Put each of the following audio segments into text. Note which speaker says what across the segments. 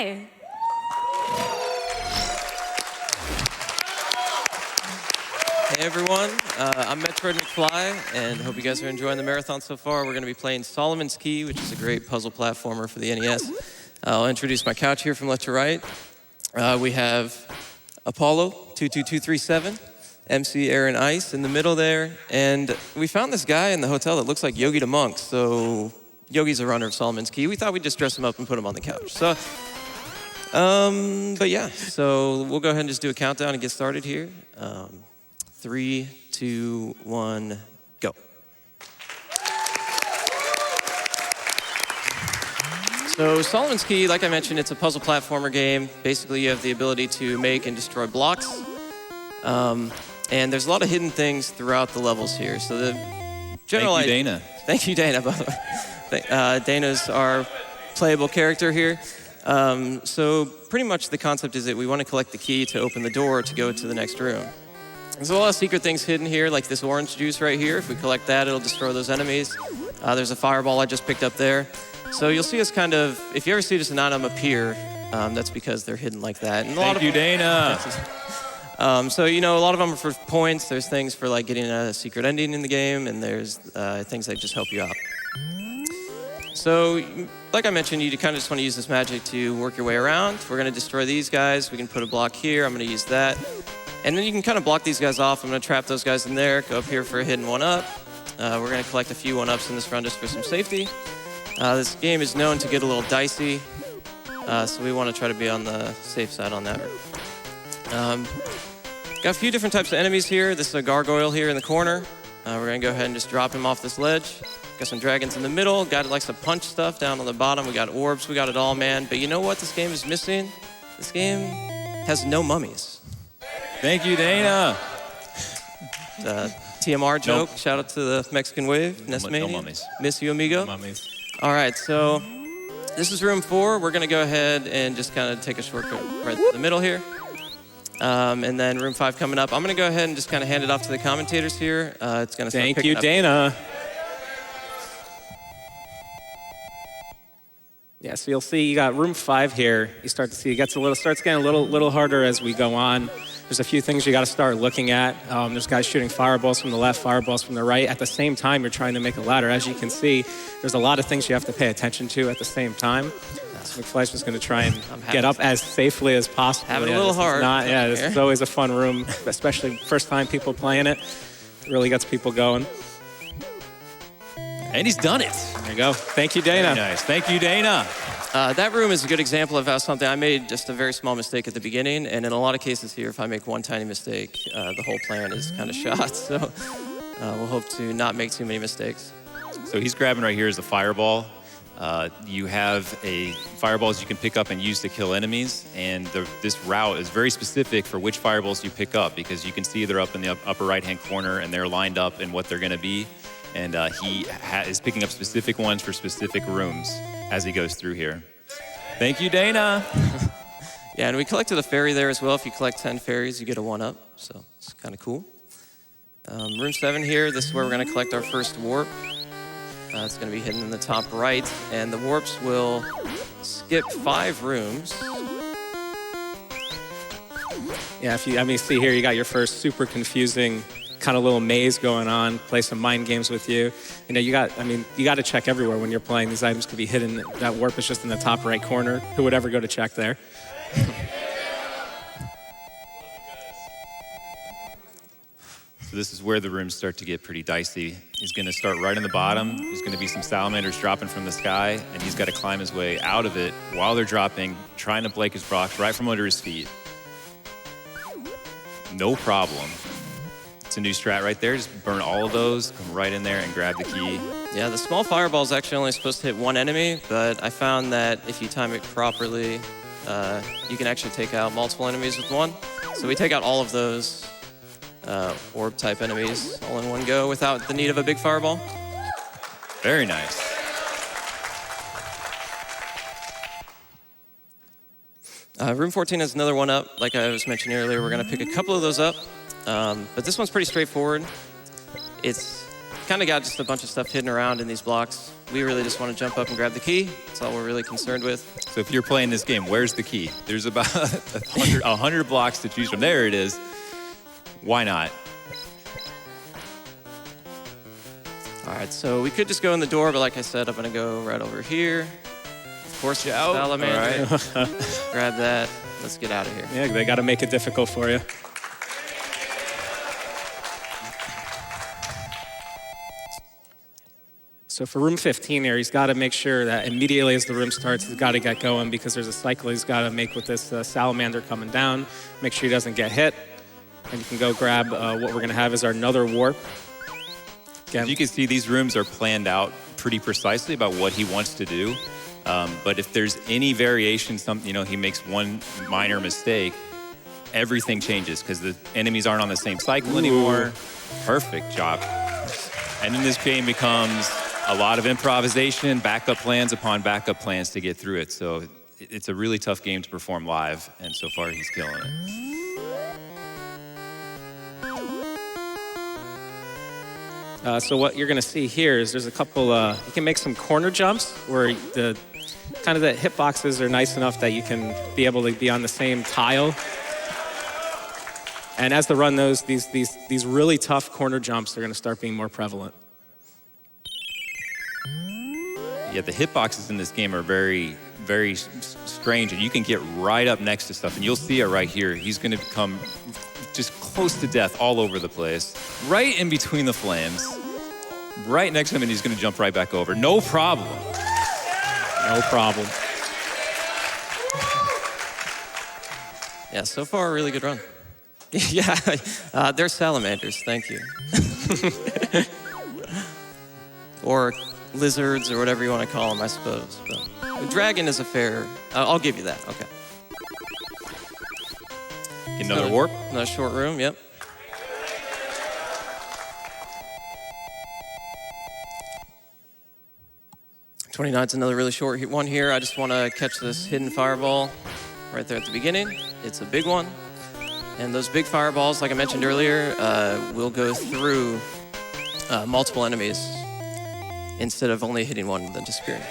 Speaker 1: Hi.
Speaker 2: Hey everyone, I'm metroidmcfly, and hope you guys are enjoying the marathon so far. We're going to be playing Solomon's Key, which is a great puzzle platformer for the NES. I'll introduce my couch here from left to right. We have Apollo 22237, MCAaronIce in the middle there, and we found this guy in the hotel that looks like Yogi the Monk. So Yogi's a runner of Solomon's Key. We thought we'd just dress him up and put him on the couch. So, but yeah, so we'll go ahead and just do a countdown and get started here. 3, 2, 1, go. So Solomon's Key, like I mentioned, it's a puzzle platformer game. Basically, you have the ability to make and destroy blocks. And there's a lot of hidden things throughout the levels here. So the general
Speaker 3: Thank you, Dana.
Speaker 2: Thank you, Dana, by the way. Dana's our playable character here. So pretty much the concept is that we want to collect the key to open the door to go to the next room. There's a lot of secret things hidden here, like this orange juice right here. If we collect that, it'll destroy those enemies. There's a fireball I just picked up there. So you'll see us kind of, if you ever see just an item appear, that's because they're hidden like that. And
Speaker 3: Thank you, Dana.
Speaker 2: So, you know, a lot of them are for points. There's things for like getting a secret ending in the game, and there's things that just help you out. So, like I mentioned, you kind of just want to use this magic to work your way around. We're going to destroy these guys. We can put a block here. I'm going to use that. And then you can kind of block these guys off. I'm going to trap those guys in there, go up here for a hidden one-up. We're going to collect a few one-ups in this run just for some safety. This game is known to get a little dicey, so we want to try to be on the safe side on that. Got a few different types of enemies here. This is a gargoyle here in the corner. We're going to go ahead and just drop him off this ledge. Got some dragons in the middle. Guy that likes to punch stuff down on the bottom. We got orbs. We got it all, man. But you know what this game is missing? This game has no mummies.
Speaker 3: Thank you, Dana.
Speaker 2: TMR joke.
Speaker 3: Nope.
Speaker 2: Shout out to the Mexican wave.
Speaker 3: No
Speaker 2: Nesmania.
Speaker 3: mummies.
Speaker 2: Miss you, amigo.
Speaker 3: No mummies.
Speaker 2: All right, so this is room 4. We're going to go ahead and just kind of take a shortcut right to the middle here. And then room 5 coming up. I'm going to go ahead and just kind of hand it off to the commentators here. It's going to start
Speaker 4: Thank
Speaker 2: picking
Speaker 4: you,
Speaker 2: up.
Speaker 4: Dana. Yeah, so you'll see you got room 5 here. You start to see it starts getting a little harder as we go on. There's a few things you got to start looking at. There's guys shooting fireballs from the left, fireballs from the right. At the same time, you're trying to make a ladder. As you can see, there's a lot of things you have to pay attention to at the same time. So McFly's just going to to try and get up as safely as possible.
Speaker 2: Having a little hard.
Speaker 4: This is always a fun room, especially first time people playing it. It really gets people going.
Speaker 3: And he's done it.
Speaker 4: There you go. Thank you, Dana.
Speaker 3: Very nice. Thank you, Dana.
Speaker 2: That room is a good example of how something I made just a very small mistake at the beginning, and in a lot of cases here, if I make one tiny mistake, the whole plan is kind of shot. So we'll hope to not make too many mistakes.
Speaker 3: So he's grabbing right here is a fireball. You have fireballs you can pick up and use to kill enemies, and this route is very specific for which fireballs you pick up because you can see they're up in the upper right-hand corner and they're lined up in what they're going to be. And he is picking up specific ones for specific rooms as he goes through here. Thank you, Dana.
Speaker 2: Yeah, and we collected a fairy there as well. If you collect 10 fairies, you get a 1-up, so it's kind of cool. Room 7 here, this is where we're going to collect our first warp. It's going to be hidden in the top right, and the warps will skip 5 rooms.
Speaker 4: Yeah, see here, you got your first super confusing kind of little maze going on, play some mind games with you. You know, you got to check everywhere when you're playing. These items could be hidden. That warp is just in the top right corner. Who would ever go to check there?
Speaker 3: So this is where the rooms start to get pretty dicey. He's going to start right in the bottom. There's going to be some salamanders dropping from the sky, and he's got to climb his way out of it while they're dropping, trying to break his blocks right from under his feet. No problem. It's a new strat right there. Just burn all of those, come right in there and grab the key.
Speaker 2: Yeah, the small fireball is actually only supposed to hit 1 enemy, but I found that if you time it properly, you can actually take out multiple enemies with 1. So we take out all of those orb-type enemies all in one go without the need of a big fireball.
Speaker 3: Very nice.
Speaker 2: Room 14 has another 1-up. Like I was mentioning earlier, we're going to pick a couple of those up. But this one's pretty straightforward. It's kind of got just a bunch of stuff hidden around in these blocks. We really just want to jump up and grab the key. That's all we're really concerned with.
Speaker 3: So if you're playing this game, where's the key? There's about 100 blocks to choose from. There it is. Why not?
Speaker 2: All right, so we could just go in the door, but like I said, I'm going to go right over here. Of course, salamander.
Speaker 3: All right.
Speaker 2: Grab that. Let's get out of here.
Speaker 4: Yeah, they got to make it difficult for you. So for room 15 here, he's got to make sure that immediately as the room starts, he's got to get going because there's a cycle he's got to make with this salamander coming down. Make sure he doesn't get hit. And you can go grab what we're going to have is our another warp. Again,
Speaker 3: As you can see, these rooms are planned out pretty precisely about what he wants to do. But if there's any variation, he makes one minor mistake, everything changes because the enemies aren't on the same cycle anymore. Perfect job. And then this game becomes a lot of improvisation, backup plans upon backup plans to get through it. So it's a really tough game to perform live, and so far he's killing it.
Speaker 4: So what you're going to see here is there's a couple, you can make some corner jumps where the hitboxes are nice enough that you can be able to be on the same tile. And as the run goes, these really tough corner jumps are going to start being more prevalent.
Speaker 3: Yeah, the hitboxes in this game are very, very strange, and you can get right up next to stuff, and you'll see it right here. He's going to become just close to death all over the place, right in between the flames, right next to him, and he's going to jump right back over. No problem.
Speaker 4: No problem.
Speaker 2: Yeah, so far, a really good run. Yeah, they're salamanders, thank you. Or lizards, or whatever you want to call them, I suppose. But a dragon is a fair, I'll give you that, okay.
Speaker 3: Get another warp.
Speaker 2: Another short room, yep. '29's another really short one here. I just want to catch this hidden fireball right there at the beginning. It's a big one. And those big fireballs, like I mentioned earlier, will go through multiple enemies instead of only hitting one and then disappearing.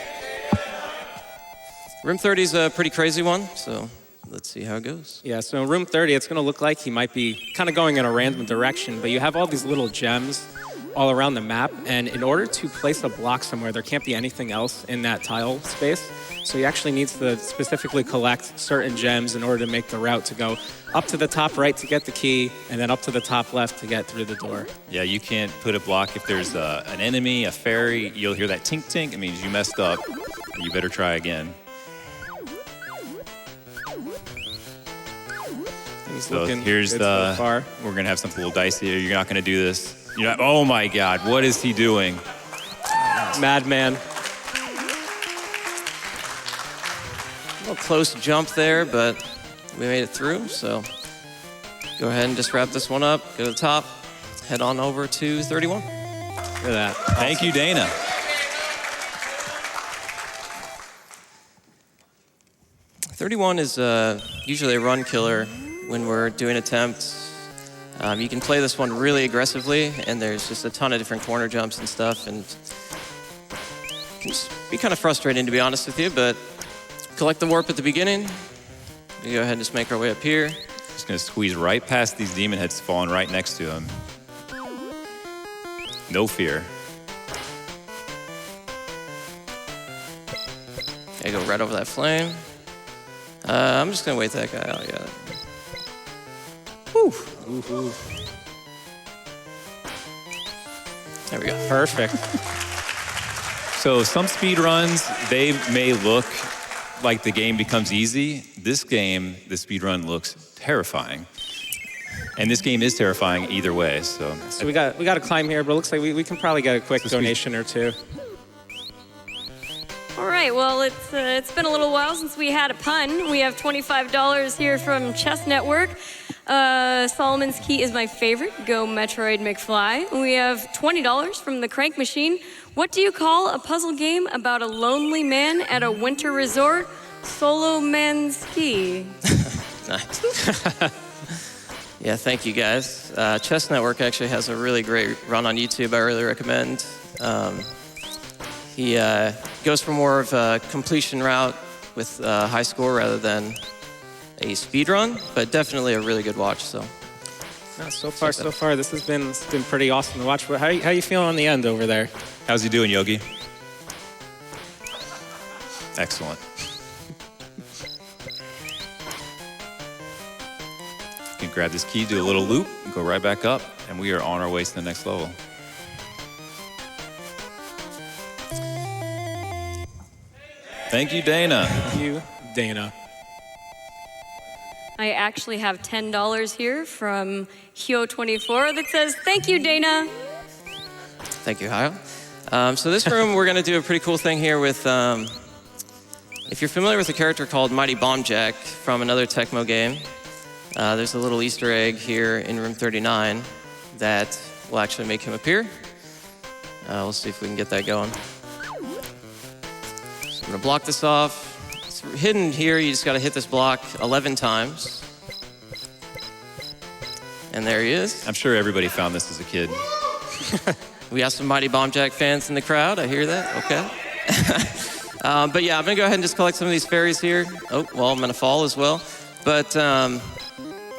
Speaker 2: Room 30 is a pretty crazy one, so let's see how it goes.
Speaker 4: Yeah, so in room 30, it's going to look like he might be kind of going in a random direction, but you have all these little gems all around the map, and in order to place a block somewhere, there can't be anything else in that tile space. So he actually needs to specifically collect certain gems in order to make the route to go up to the top right to get the key, and then up to the top left to get through the door.
Speaker 3: Yeah, you can't put a block if there's an enemy, a fairy. You'll hear that tink tink. It means you messed up, and you better try again. So here's the, so we're gonna have something a little dicey here. You're not gonna do this. You're not, oh my God, what is he doing?
Speaker 4: Madman.
Speaker 2: A little close jump there, but we made it through, so go ahead and just wrap this one up, go to the top, head on over to 31.
Speaker 4: Look at that.
Speaker 3: Thank you, Dana.
Speaker 2: '31 is usually a run killer when we're doing attempts. You can play this one really aggressively, and there's just a ton of different corner jumps and stuff, and it can just be kind of frustrating, to be honest with you, but collect the warp at the beginning. We go ahead and just make our way up here.
Speaker 3: Just gonna squeeze right past these demon heads falling right next to him. No fear.
Speaker 2: Okay, go right over that flame. I'm just gonna wait that guy out, yeah. Whew.
Speaker 4: Ooh.
Speaker 2: There we go.
Speaker 4: Perfect.
Speaker 3: So some speed runs, they may look like the game becomes easy. This game, the speed run looks terrifying. And this game is terrifying either way, so.
Speaker 4: So we got to climb here, but it looks like we can probably get a quick donation or two.
Speaker 1: All right, well, it's been a little while since we had a pun. We have $25 here from Chess Network. Solomon's Key is my favorite. Go metroidmcfly. We have $20 from the Crank Machine. What do you call a puzzle game about a lonely man at a winter resort? Solo Man's Key.
Speaker 2: Nice. Yeah, thank you guys. Chess Network actually has a really great run on YouTube I really recommend. He goes for more of a completion route with high score rather than a speed run, but definitely a really good watch. So,
Speaker 4: So far, this has been pretty awesome to watch. How you feeling on the end over there?
Speaker 3: How's he doing, Yogi? Excellent. You can grab this key, do a little loop, and go right back up, and we are on our way to the next level. Thank you, Dana.
Speaker 4: Thank you, Dana.
Speaker 1: I actually have $10 here from Hio24 that says, thank you, Dana.
Speaker 2: thank you, Hio. So this room, we're going to do a pretty cool thing here with, if you're familiar with a character called Mighty Bomb Jack from another Tecmo game, there's a little Easter egg here in room 39 that will actually make him appear. We'll see if we can get that going. So I'm going to block this off. It's hidden here. You just got to hit this block 11 times. And there he is.
Speaker 3: I'm sure everybody found this as a kid.
Speaker 2: We have some Mighty Bomb Jack fans in the crowd. I hear that. Okay. But yeah, I'm going to go ahead and just collect some of these fairies here. Oh, well, I'm going to fall as well. But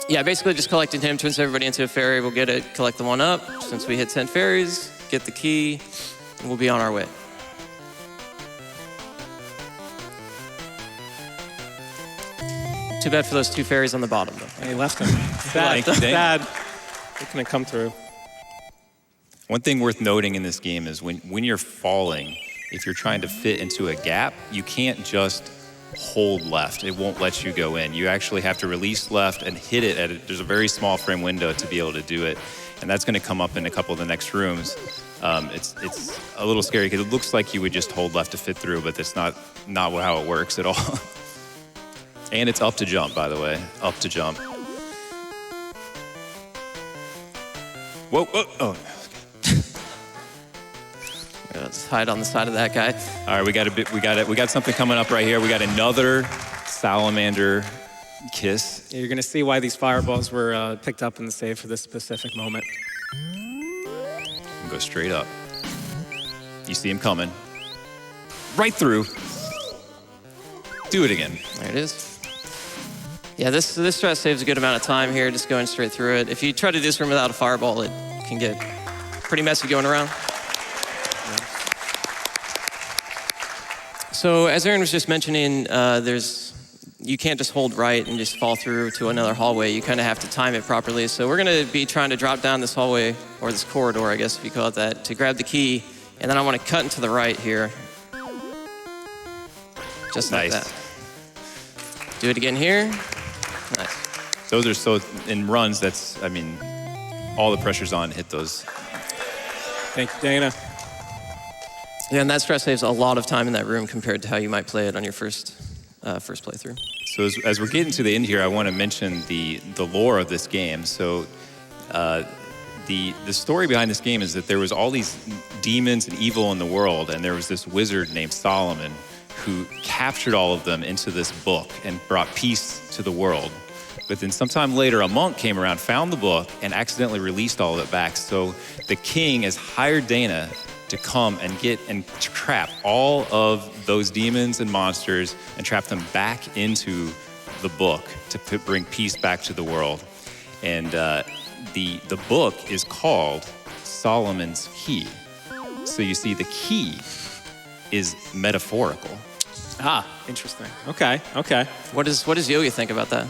Speaker 2: yeah, basically just collecting him turns everybody into a fairy. We'll get it, collect the one up. Since we hit 10 fairies, get the key, and we'll be on our way. Too bad for those 2 fairies on the bottom, though.
Speaker 4: He left him. Sad.
Speaker 3: Thank you, Dana.
Speaker 4: Sad. They couldn't come through.
Speaker 3: One thing worth noting in this game is when you're falling, if you're trying to fit into a gap, you can't just hold left. It won't let you go in. You actually have to release left and hit it there's a very small frame window to be able to do it. And that's going to come up in a couple of the next rooms. It's a little scary because it looks like you would just hold left to fit through, but that's not how it works at all. And it's up to jump, by the way. Up to jump. Whoa, whoa, oh.
Speaker 2: Let's hide on the side of that guy.
Speaker 3: All right, we got something coming up right here. We got another salamander kiss.
Speaker 4: You're going to see why these fireballs were picked up in the save for this specific moment.
Speaker 3: Go straight up. You see him coming. Right through. Do it again.
Speaker 2: There it is. Yeah, this strat saves a good amount of time here, just going straight through it. If you try to do this room without a fireball, it can get pretty messy going around. So as Aaron was just mentioning, you can't just hold right and just fall through to another hallway. You kind of have to time it properly. So we're going to be trying to drop down this hallway, or this corridor, I guess if you call it that, to grab the key. And then I want to cut into the right here. Just like that. Do it again here. Nice.
Speaker 3: Those are so, in runs, all the pressure's on to hit those.
Speaker 4: Thank you, Dana.
Speaker 2: Yeah, and that stress saves a lot of time in that room compared to how you might play it on your first playthrough.
Speaker 3: So as we're getting to the end here, I want to mention the lore of this game. So the story behind this game is that there was all these demons and evil in the world, and there was this wizard named Solomon who captured all of them into this book and brought peace to the world. But then sometime later, a monk came around, found the book, and accidentally released all of it back. So the king has hired Dana to come and get and trap all of those demons and monsters and trap them back into the book to bring peace back to the world. And the book is called Solomon's Key. So you see, the key is metaphorical.
Speaker 4: Ah, interesting. Okay.
Speaker 2: What does Yogi think about that?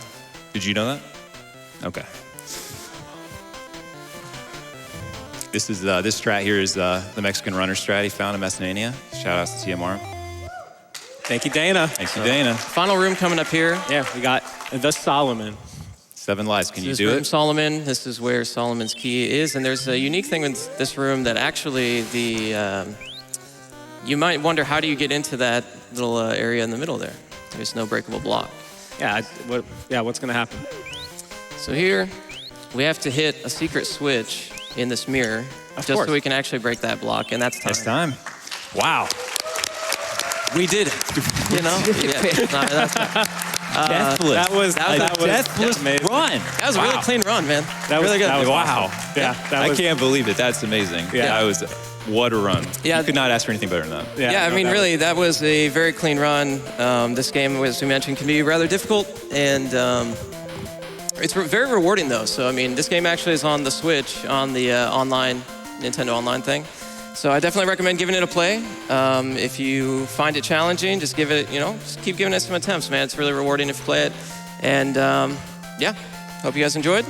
Speaker 3: Did you know that? Okay. This strat here is the Mexican runner strat he found in Messinania. Shout out to TMR.
Speaker 4: Thank you, Dana.
Speaker 3: Thank you, Dana.
Speaker 2: Final room coming up here.
Speaker 4: Yeah, we got the Solomon.
Speaker 3: 7 lives. Can you
Speaker 2: This
Speaker 3: do
Speaker 2: room,
Speaker 3: it?
Speaker 2: Solomon. This is where Solomon's Key is, and there's a unique thing with this room that actually you might wonder, how do you get into that little area in the middle there? There's no breakable block.
Speaker 4: What's gonna happen?
Speaker 2: So here, we have to hit a secret switch in this mirror,
Speaker 4: Of
Speaker 2: just
Speaker 4: course.
Speaker 2: so we can actually break that block, and that's time.
Speaker 3: It's time. Wow. We did it.
Speaker 2: You know? Yeah. No, that's
Speaker 3: deathless.
Speaker 4: That was
Speaker 3: deathless
Speaker 4: amazing.
Speaker 3: run.
Speaker 2: That was a really clean run, man.
Speaker 4: That was
Speaker 2: really good.
Speaker 4: That was
Speaker 3: Wow.
Speaker 4: awesome. Yeah,
Speaker 3: I can't believe it. That's amazing.
Speaker 4: Yeah.
Speaker 3: That was, what a run.
Speaker 2: Yeah.
Speaker 3: You could not ask for anything better than that.
Speaker 2: Yeah, I
Speaker 4: no,
Speaker 2: mean,
Speaker 4: that
Speaker 2: really, that was a very clean run. This game, as we mentioned, can be rather difficult, and it's very rewarding, though. So, I mean, this game actually is on the Switch, on the Nintendo Online thing. So I definitely recommend giving it a play. If you find it challenging, just give it, just keep giving it some attempts, man. It's really rewarding if you play it. And yeah, hope you guys enjoyed.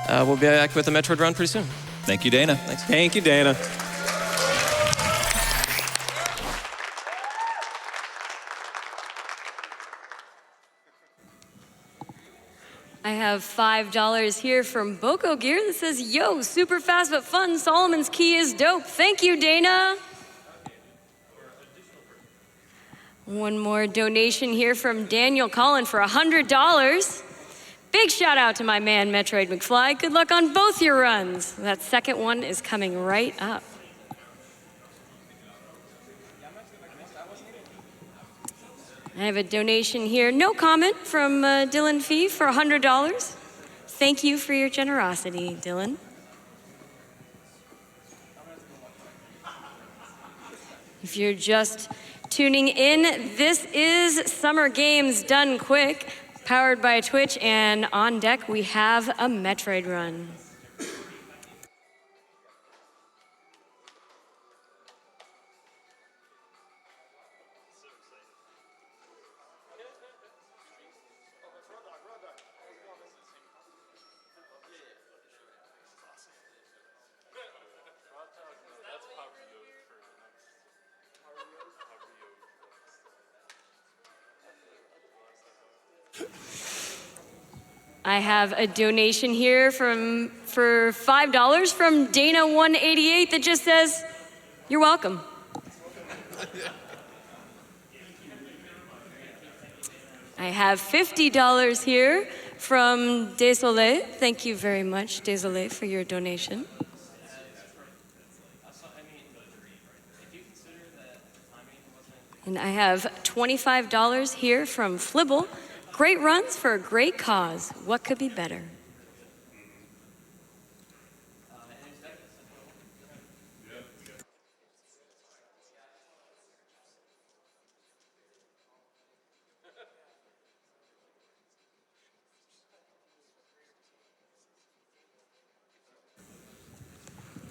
Speaker 2: We'll be back with the Metroid run pretty soon.
Speaker 3: Thank you, Dana.
Speaker 2: Thanks.
Speaker 4: Thank you, Dana.
Speaker 1: I have $5 here from Boko Gear that says, yo, super fast but fun. Solomon's Key is dope. Thank you, Dana. One more donation here from Daniel Collin for $100. Big shout out to my man, Metroid McFly. Good luck on both your runs. That second one is coming right up. I have a donation here, no comment, from Dylan Fee for $100. Thank you for your generosity, Dylan. If you're just tuning in, this is Summer Games Done Quick, powered by Twitch, and on deck we have a Metroid run. I have a donation here for $5 from Dana188 that just says, you're welcome. I have $50 here from Désolé. Thank you very much, Désolé, for your donation. And I have $25 here from Flibble. Great runs for a great cause. What could be better?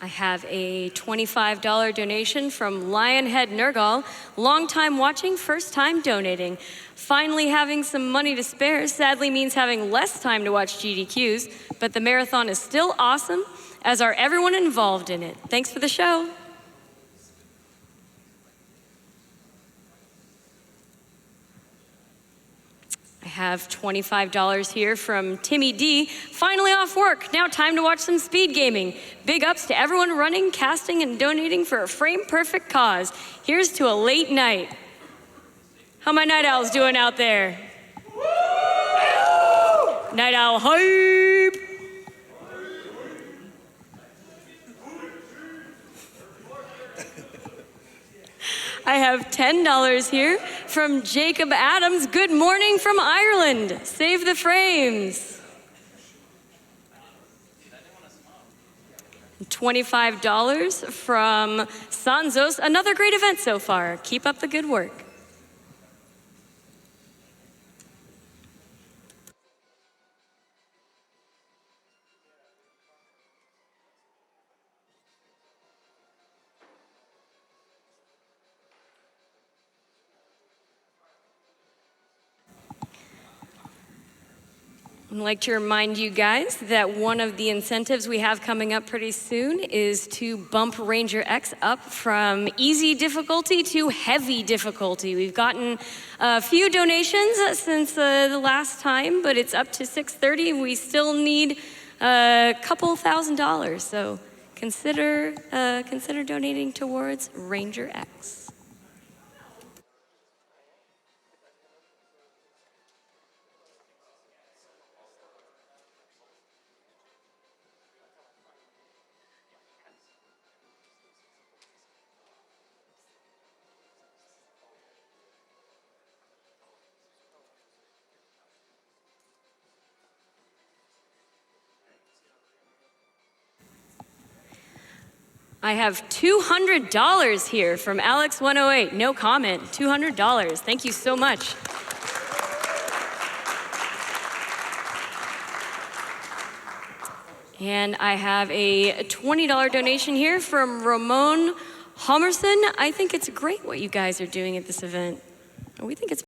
Speaker 1: I have a $25 donation from Lionhead Nergal. Long time watching, first time donating. Finally having some money to spare sadly means having less time to watch GDQs, but the marathon is still awesome, as are everyone involved in it. Thanks for the show. I have $25 here from Timmy D. Finally off work, now time to watch some speed gaming. Big ups to everyone running, casting, and donating for a frame-perfect cause. Here's to a late night. How my night owls doing out there? Night owl hype! I have $10 here from Jacob Adams. Good morning from Ireland. Save the frames. $25 from Sanzos. Another great event so far. Keep up the good work. I'd like to remind you guys that one of the incentives we have coming up pretty soon is to bump Ranger X up from easy difficulty to heavy difficulty. We've gotten a few donations since the last time, but it's up to 630. We still need a couple $1,000, so consider donating towards Ranger X. I have $200 here from Alex108. No comment, $200. Thank you so much. And I have a $20 donation here from Ramon Homerson. I think it's great what you guys are doing at this event. We think it's